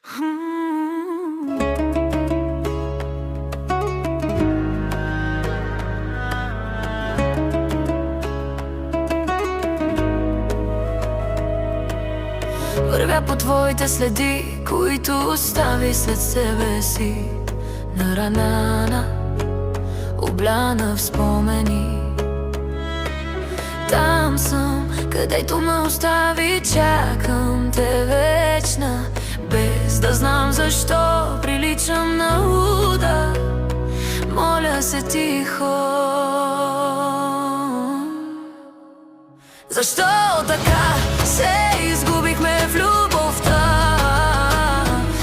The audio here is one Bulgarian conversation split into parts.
Вървя по твоите следи, които остави след себе си. Наранана, обляна в спомени. Там съм, където ме остави, чакам те вечна, без да знам защо приличам на луда. Моля се тихо, защо така се изгубихме в любовта?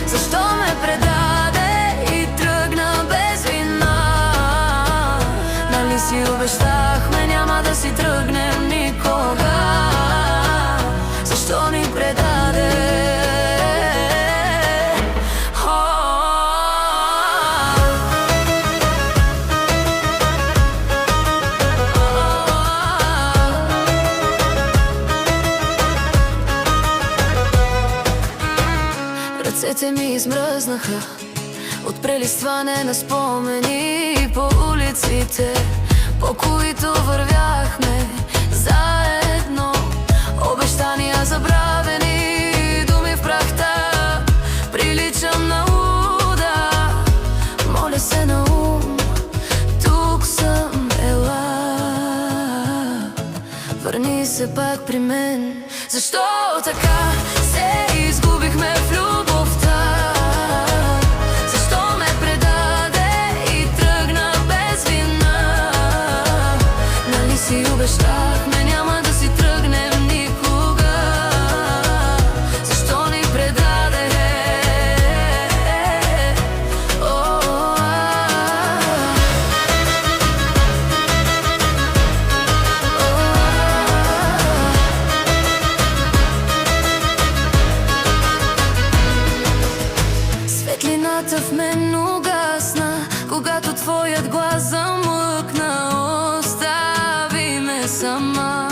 Защо ме предаде и тръгна без вина? Нали си обещахме, няма да си тръгнем никога? Защо ни предаде? Ръцете ми измръзнаха от прелистване на спомени по улиците, по които вървяхме заедно. Обещания забравени, думи в прахта, приличам на луда. Моля се на ум, тук съм, ела. Върни се пак при мен. Защо така се изгубихме в любовта? Защо ме предаде и тръгна без вина? Нали си обещахме, няма да си тръгнем никога? Защо ни предаде? Светлината в мен угасна, когато твоят глас замлъкна. Остави ме сама,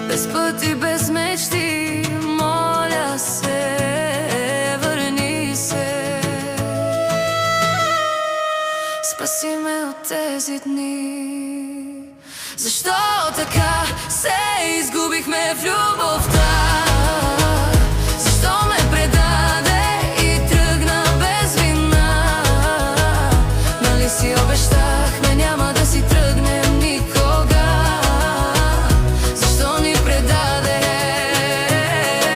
без път и без мечти. Моля се, върни се, спаси ме от тези дни. Защо така се изгубихме в любов?